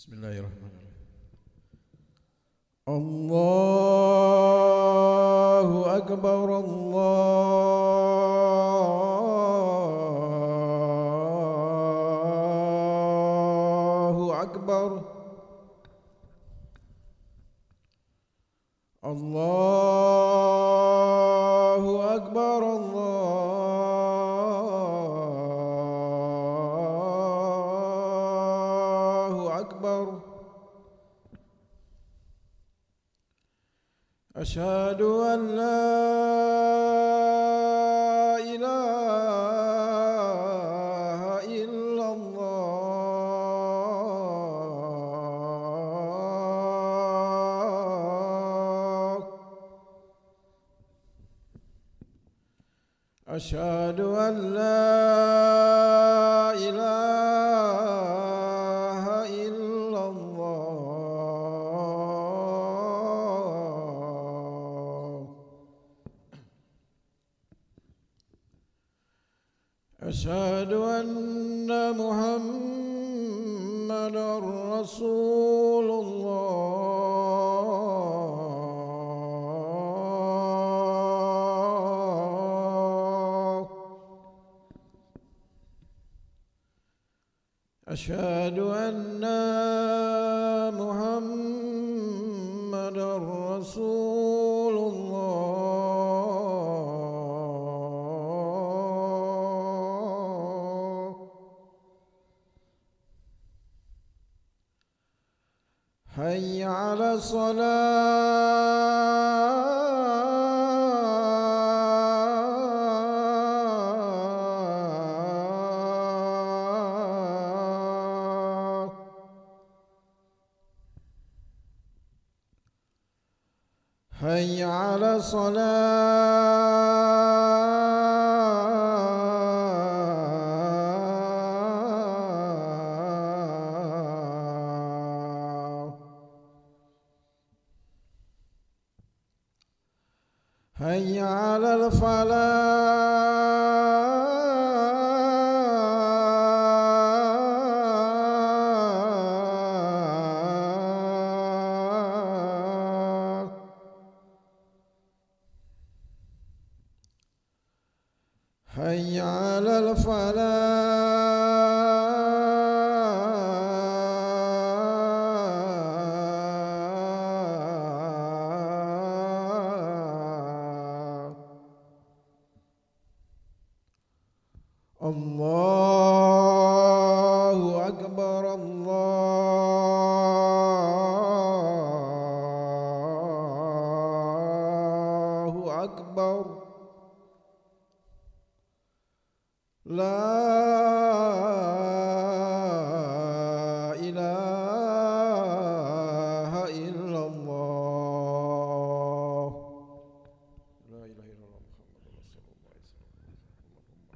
Bismillahirrahmanirrahim. Allahu Akbar, Allahu Akbar, Allahu Akbar, Allahu Akbar. أشهد أن لا إله إلا الله. أشهد أن لا إله إلا الله. أشهد أن محمدًا رسول الله. أشهد أن محمدًا رسول الله. حي على الصلاة. حي على الصلاة. حي على الفلاح. حي على الفلاح. الله أكبر، الله أكبر. لا إله إلا الله. لا إله إلا الله محمد رسول الله صلى الله عليه وسلم.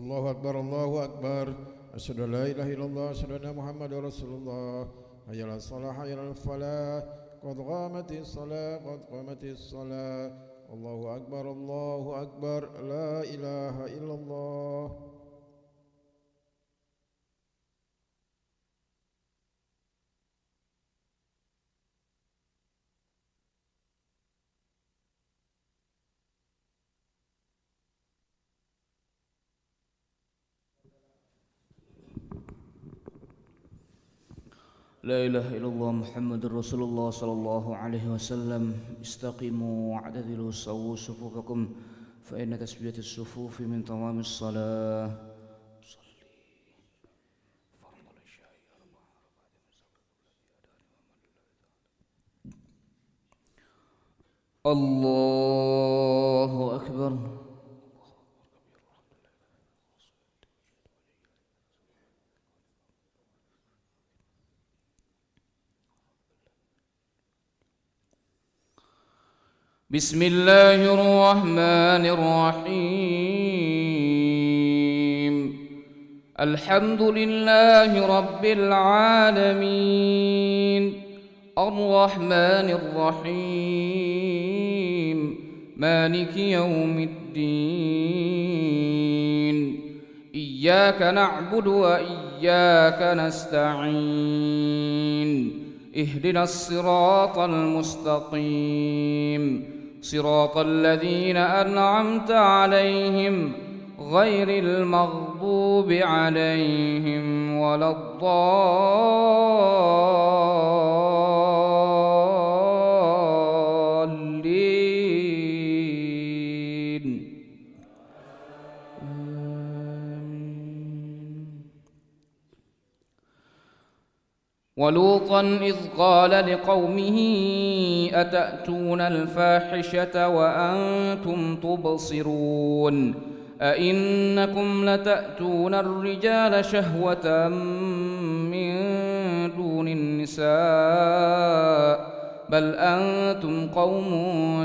الله أكبر الله أكبر أشهد أن لا إله إلا الله أشهد أن محمدا رسول الله حي على الصلاة حي على الفلاح قد قامت الصلاة قد قامت الصلاة الله أكبر لا إله إلا الله. لا إله إلا الله محمد رسول الله صلى الله عليه وسلم. استقيموا واعتدلوا سووا صفوفكم فإن تسوية الصفوف من تمام الصلاة. الله أكبر. بسم الله الرحمن الرحيم. الحمد لله رب العالمين الرحمن الرحيم مالك يوم الدين إياك نعبد وإياك نستعين اهدنا الصراط المستقيم صراط الذين أنعمت عليهم غير المغضوب عليهم ولا الضالين. ولوطا إذ قال لقومه أتأتون الفاحشة وأنتم تبصرون أئنكم لتأتون الرجال شهوة من دون النساء بل أنتم قوم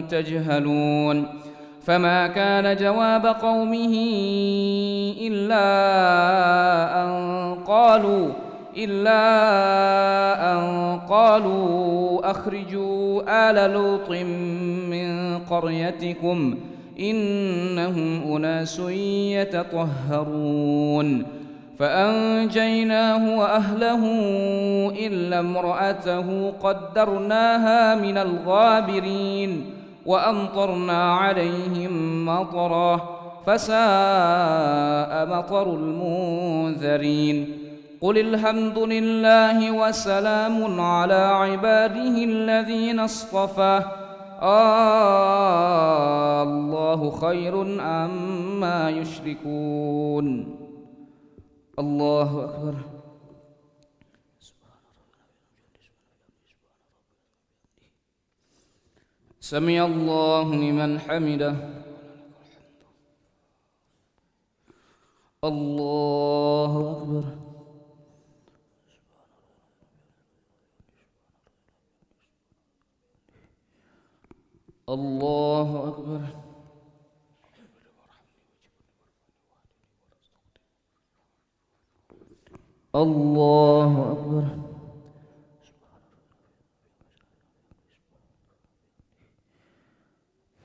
تجهلون. فما كان جواب قومه إلا أن قالوا أخرجوا آل لوط من قريتكم إنهم أناس يتطهرون. فأنجيناه وأهله إلا امرأته قدرناها من الغابرين وأمطرنا عليهم مطرا فساء مطر المنذرين. قل الحمد لله وسلام على عباده الذين اصطفى الله خير عما يشركون. الله أكبر. سمع الله لمن حمده. الله أكبر. الله أكبر. الله أكبر.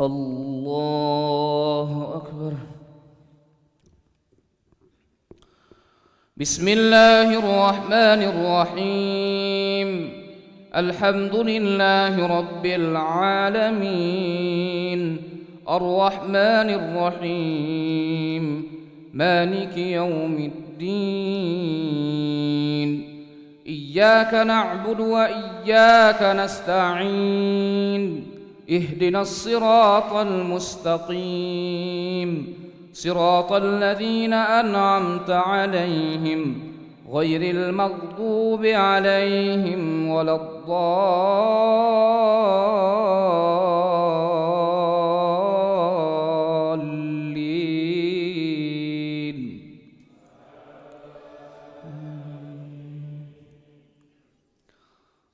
الله أكبر. بسم الله الرحمن الرحيم. الحمد لله رب العالمين الرحمن الرحيم مالك يوم الدين إياك نعبد وإياك نستعين اهدنا الصراط المستقيم صراط الذين أنعمت عليهم غير المغضوب عليهم ولا الضالين.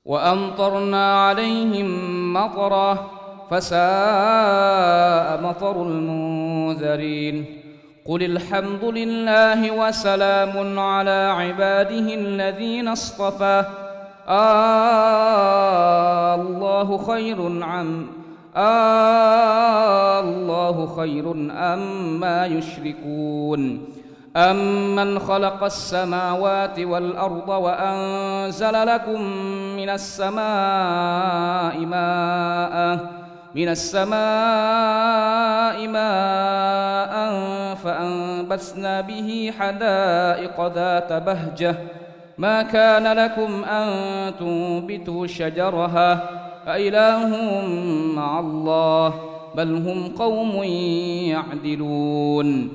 وأمطرنا عليهم مطرا فساء مطر المنذرين. قل الحمد لله وسلام على عباده الذين اصطفى الله خير أما يشركون أمن خلق السماوات والأرض وأنزل لكم من السماء ماء فأنبتنا به حدائق ذات بهجة ما كان لكم أن تنبتوا شجرها أإله مع الله بل هم قوم يعدلون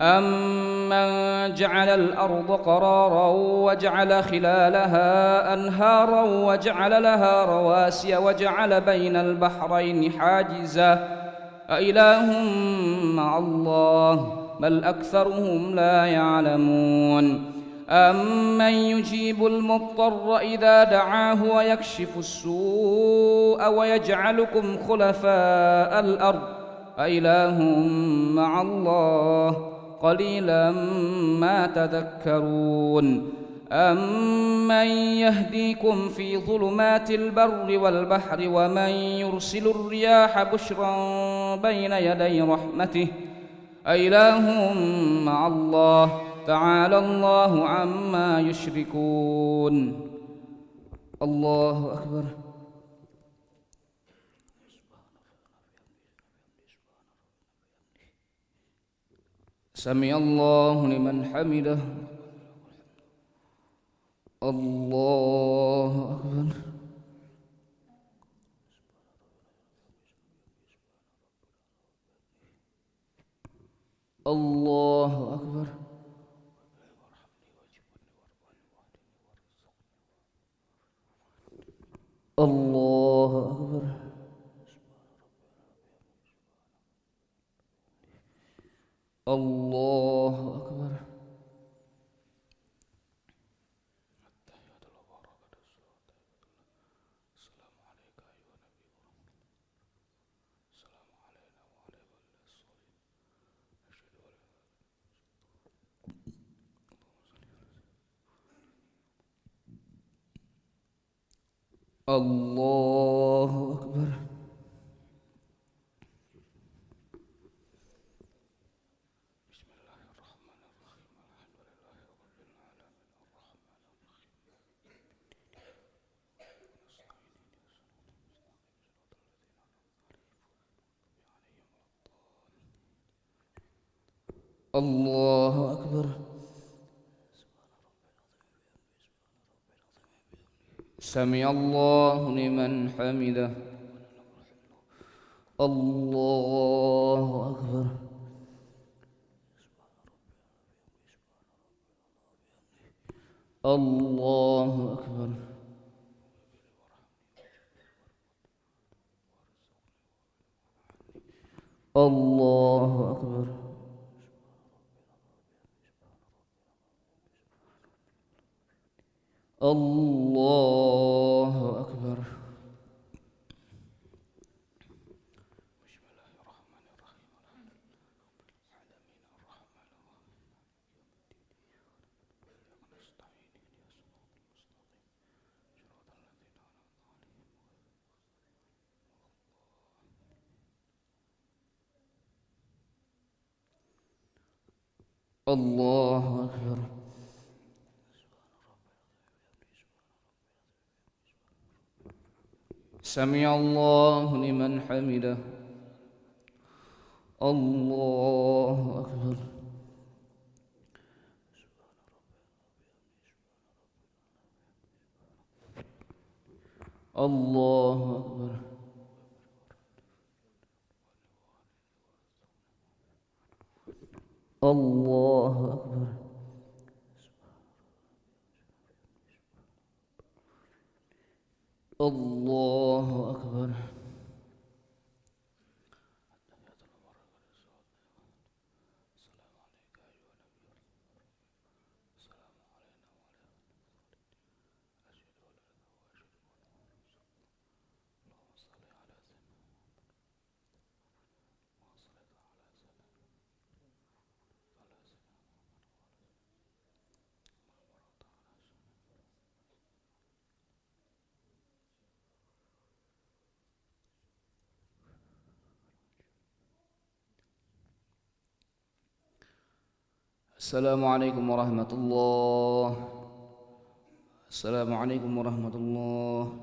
أمن جعل الأرض قرارا وجعل خلالها أنهارا وجعل لها رواسي وجعل بين البحرين حاجزا أإله مع الله بل أكثرهم لا يعلمون أمن يجيب المضطر إذا دعاه ويكشف السوء ويجعلكم خلفاء الأرض أإله مع الله قليلا ما تذكرون أمن يهديكم في ظلمات البر والبحر ومن يرسل الرياح بشرا بين يدي رحمته أإله مع الله تعالى الله عما يشركون الله أكبر سمع الله لمن حمده الله أكبر الله أكبر الله أكبر الله أكبر الله أكبر الله أكبر سمع الله لمن حمده الله أكبر الله أكبر الله أكبر الله أكبر الله أكبر سمع الله لمن حمده الله أكبر الله أكبر الله أكبر الله أكبر Assalamualaikum warahmatullahi. Assalamualaikum warahmatullahi.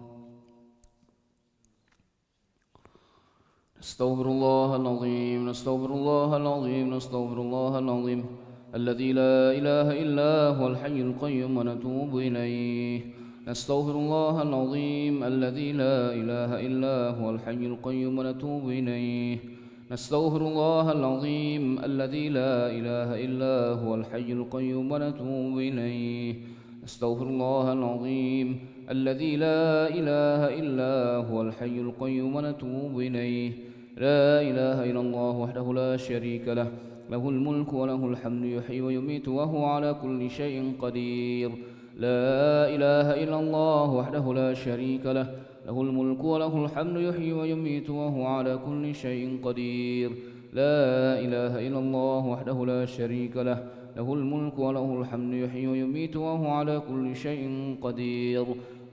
Astaghfirullahaladzim, astaghfirullahaladzim, astaghfirullahaladzim. Alladzi la ilaha illa huwal hayyul qayyum wa natubu ilaih. Astaghfirullahaladzim, alladzi la ilaha illa huwal hayyul qayyum wa natubu ilaih. Astaghfirullahaladzim, alladzi la ilaha illa huwal hayyul qayyum wa natubu ilaih. Astaghfirullahaladzim, alladzi la ilaha illa huwal hayyul qayyum wa natubu ilaih. لا إله إلا الله وحده لا شريك له له الملك وله الحمد يحيي ويميت وهو على كل شيء قدير. لا إله إلا الله وحده لا شريك له له الملك وله الحمد يحيي ويميت وهو على كل شيء قدير. لا إله إلا الله وحده لا شريك له له الملك وله الحمد يحيي ويميت وهو على كل شيء قدير.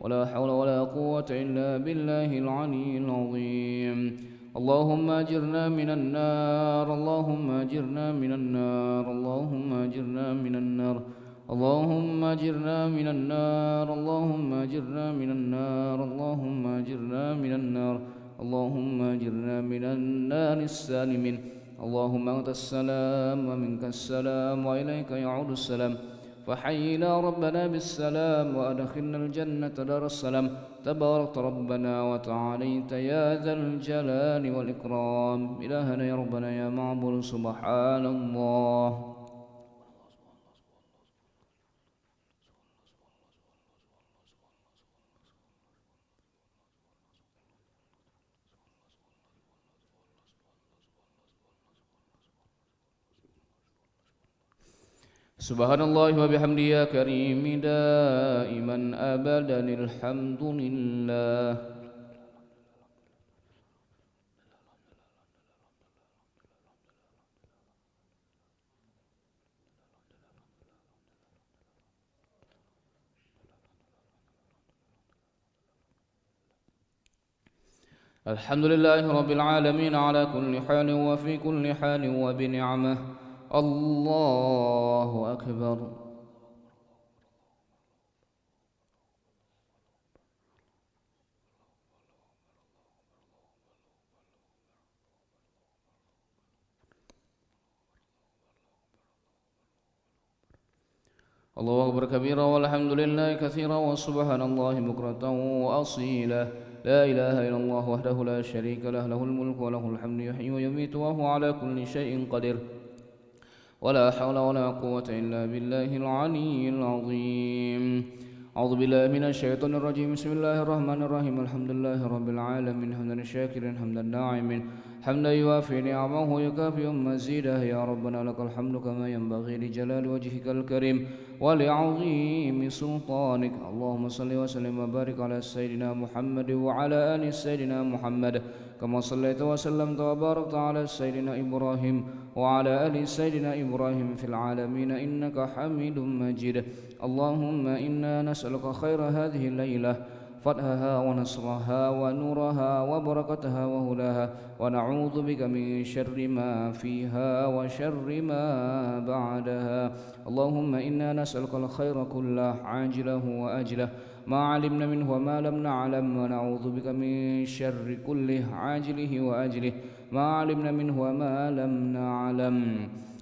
ولا حول ولا قوة إلا بالله العلي العظيم. اللهم أجرنا من النار، اللهم أجرنا من النار، اللهم أجرنا من النار، اللهم أجرنا من النار، اللهم أجرنا من النار، اللهم أجرنا من النار، اللهم أجرنا من النار السالمين. اللهم أنت السلام ومنك السلام وإليك يعود السلام. فحينا ربنا بالسلام وأدخلنا الجنة دار السلام. تبارك ربنا وتعاليت يا ذا الجلال والإكرام. إلهنا يا ربنا يا معبود سبحان الله. Subhanallah wa bihamdihi ya karim daiman abadan alhamdulillah. Alhamdulillahi rabbil alamin ala kulli halin wa fi kulli halin wa bi ni'mah. Allahu akbar. Allahu akbar kabira walhamdulillahi katsira wa subhanallahi bukratan wa asila. La ilaha illallah wahdahu la syarika lah lahul mulku wa lahul hamdu yuhyi wa yumiitu wa huwa ala kulli syai'in qadir. ولا حول ولا قوة إلا بالله العلي العظيم. أعوذ بالله من الشيطان الرجيم. بسم الله الرحمن الرحيم. الحمد لله رب العالمين حمدا شاكرا حمدا ناعما حمدا يوافي نعمه ويكافئ مزيده. يا ربنا لك الحمد كما ينبغي لجلال وجهك الكريم ولعظيم سلطانك. اللهم صل وسلم وبارك على سيدنا محمد وعلى آل سيدنا محمد كما صليت وسلمت وباركت على سيدنا إبراهيم وعلى آل سيدنا إبراهيم في العالمين إنك حميد مجيد. اللهم إنا نسألك خير هذه الليلة فتحها ونصرها ونورها وبركتها وهداها ونعوذ بك من شر ما فيها وشر ما بعدها. اللهم إنا نسألك الخير كله عاجله وآجله ما علمنا منه وما لم نعلم ونعوذ بك من شر كله عاجله وآجله ما علمنا منه وما لم نعلم.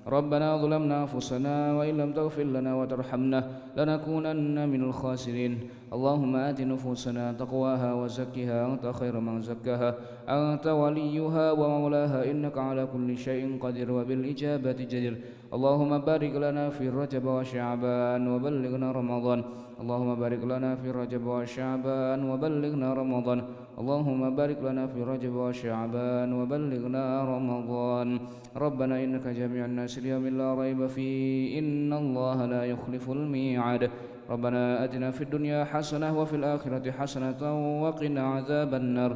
ربنا ظلمنا أنفسنا وإن لم تغفر لنا وترحمنا لنكونن من الخاسرين. اللهم آت نفوسنا تقواها وزكها أنت خير من زكاها أنت وليها ومولاها إنك على كل شيء قدير وبالإجابة جدير. اللهم بارك لنا في رجب وشعبان وبلغنا رمضان. اللهم بارك لنا في رجب وشعبان وبلغنا رمضان. اللهم بارك لنا في رجب وشعبان وبلغنا رمضان. ربنا إنك جميع الناس اليوم لا ريب فيه إن الله لا يخلف الميعاد. ربنا آتنا في الدنيا حسنة وفي الآخرة حسنة وقنا عذاب النار.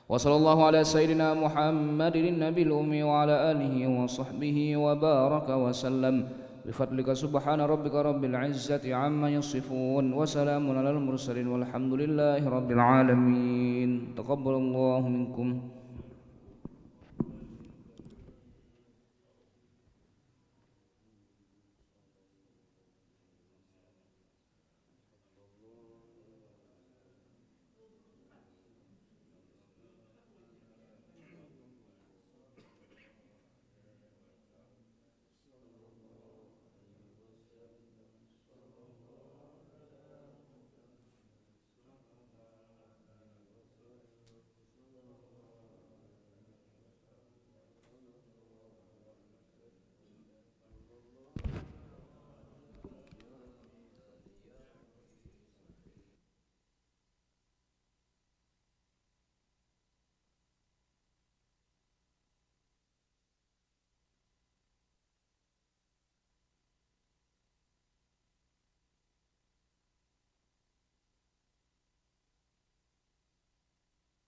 وصلى الله على سيدنا محمد النبي الأمي وعلى آله وصحبه وبارك وسلم. بفضلك سبحان ربك رب العزة عما يصفون وسلام على المرسلين والحمد لله رب العالمين. تقبل الله منكم.